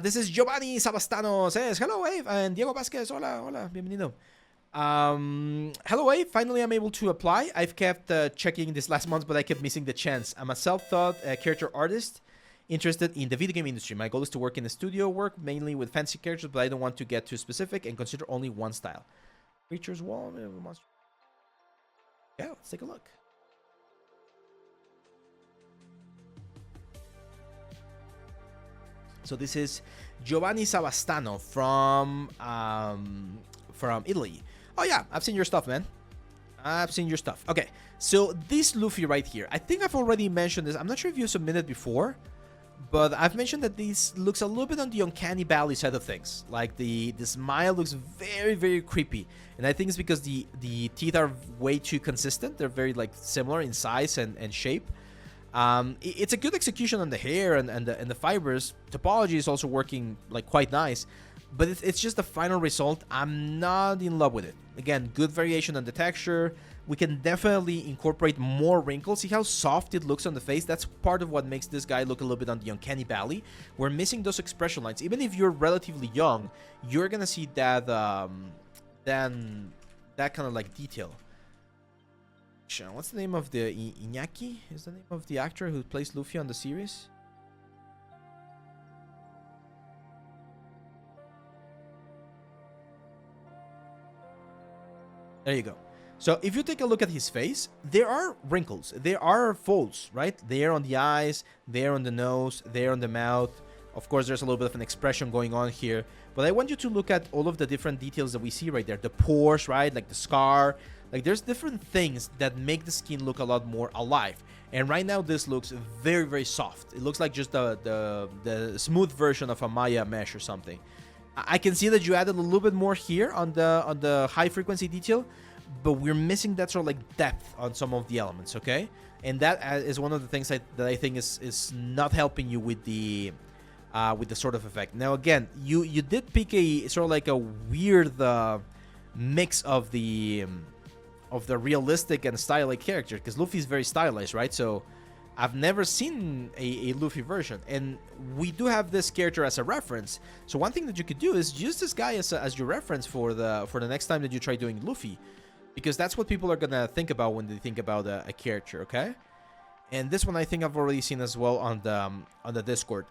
This is Giovanni Savastano says, hello, Wave, and Diego Vasquez, hola, hola, bienvenido. Hello, Wave, finally I'm able to apply. I've kept checking this last month, but I kept missing the chance. I'm a self-taught character artist interested in the video game industry. My goal is to work in the studio, work mainly with fancy characters, but I don't want to get too specific and consider only one style. Creatures, wall, monster. Yeah, let's take a look. So this is Giovanni Savastano from Italy. Oh yeah, I've seen your stuff, man. I've seen your stuff. Okay, so this Luffy right here, I think I've already mentioned this. I'm not sure if you submitted before, but I've mentioned that this looks a little bit on the uncanny valley side of things. Like the smile looks very, very creepy, and I think it's because the teeth are way too consistent. They're very like similar in size and shape. It's a good execution on the hair and the fibers. Topology is also working like quite nice, but it's just the final result. I'm not in love with it. Again, good variation on the texture. We can definitely incorporate more wrinkles. See how soft it looks on the face? That's part of what makes this guy look a little bit on the uncanny valley. We're missing those expression lines. Even if you're relatively young, you're gonna see that then that kind of like detail. What's the name of the Iñaki? Is the name of the actor who plays Luffy on the series? There you go. So if you take a look at his face, there are wrinkles, there are folds, right? There on the eyes, there on the nose, there on the mouth. Of course, there's a little bit of an expression going on here, but I want you to look at all of the different details that we see right there. The pores, right? Like the scar. Like there's different things that make the skin look a lot more alive. And right now this looks very, very soft. It looks like just the smooth version of a Maya mesh or something. I can see that you added a little bit more here on the high frequency detail, but we're missing that sort of like depth on some of the elements, okay? And that is one of the things that I think is not helping you with the sort of effect. Now again, you did pick a sort of like a weird mix of the realistic and stylized character, because Luffy is very stylized, right? So I've never seen a Luffy version, and we do have this character as a reference. So one thing that you could do is use this guy as your reference for the next time that you try doing Luffy, because that's what people are gonna think about when they think about a character, okay? And this one I think I've already seen as well on the Discord.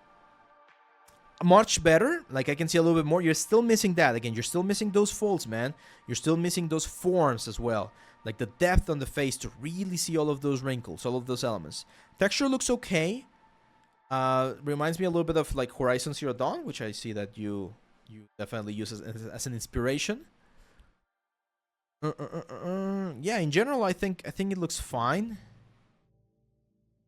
Much better. Like I can see a little bit more. You're still missing that. Again, you're still missing those folds, man. You're still missing those forms as well. Like the depth on the face to really see all of those wrinkles, all of those elements. Texture looks okay. Reminds me a little bit of like Horizon Zero Dawn, which I see that you definitely use as an inspiration. Yeah, in general, I think it looks fine.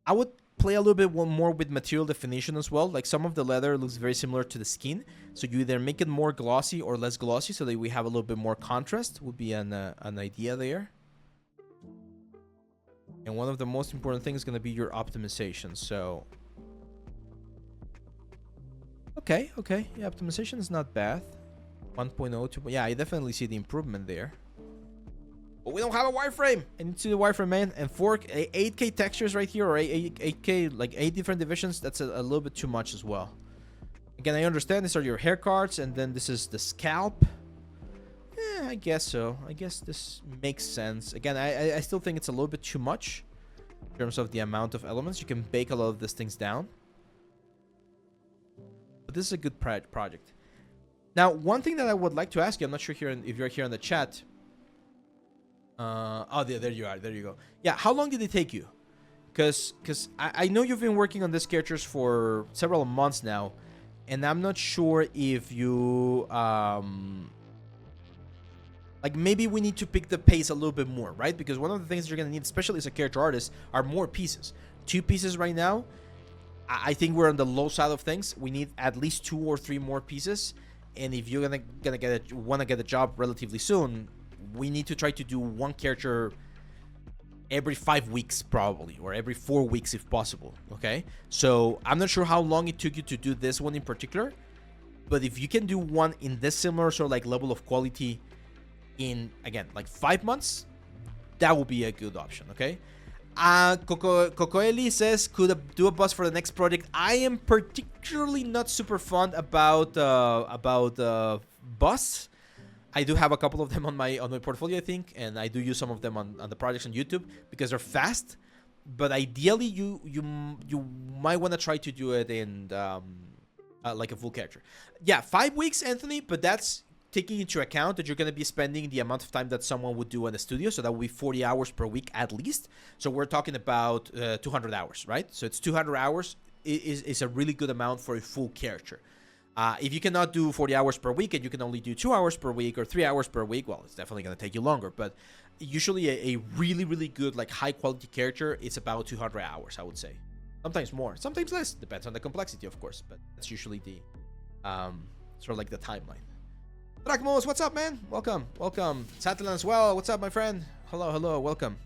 I would play a little bit more with material definition as well. Like some of the leather looks very similar to the skin, so you either make it more glossy or less glossy so that we have a little bit more contrast. Would be an idea there. And one of the most important things is going to be your optimization. So okay, yeah, optimization is not bad. 1.0 to, yeah, I definitely see the improvement there. But we don't have a wireframe. I need to see the wireframe, man. And 8K textures right here, or 8K, like 8 different divisions. That's a little bit too much as well. Again, I understand these are your hair cards, and then this is the scalp. Yeah, I guess so. I guess this makes sense. Again, I still think it's a little bit too much in terms of the amount of elements. You can bake a lot of these things down. But this is a good project. Now, one thing that I would like to ask you, I'm not sure if you're here in the chat. Oh, there you are. There you go. Yeah, how long did it take you? Because I know you've been working on these characters for several months now, and I'm not sure if you like maybe we need to pick the pace a little bit more, right? Because one of the things you're gonna need, especially as a character artist, are more pieces. 2 pieces right now. I think we're on the low side of things. We need at least 2 or 3 more pieces, and if you're gonna wanna get a job relatively soon, we need to try to do one character every 5 weeks probably, or every 4 weeks if possible, okay? So I'm not sure how long it took you to do this one in particular, but if you can do one in this similar sort of like level of quality in, again, like 5 months, that would be a good option, okay? Cocoeli says, could do a bus for the next project. I am particularly not super fond about bus. I do have a couple of them on my portfolio, I think, and I do use some of them on the projects on YouTube because they're fast. But ideally, you might want to try to do it in like a full character. Yeah, 5 weeks, Anthony, but that's taking into account that you're going to be spending the amount of time that someone would do in the studio. So that would be 40 hours per week at least. So we're talking about 200 hours, right? So it's 200 hours is a really good amount for a full character. If you cannot do 40 hours per week and you can only do 2 hours per week or 3 hours per week, well, it's definitely going to take you longer. But usually a really, really good, like high quality character is about 200 hours, I would say. Sometimes more, sometimes less. Depends on the complexity, of course. But that's usually the sort of like the timeline. Dracmos, what's up, man? Welcome. Welcome. Satellan as well. What's up, my friend? Hello, hello. Welcome.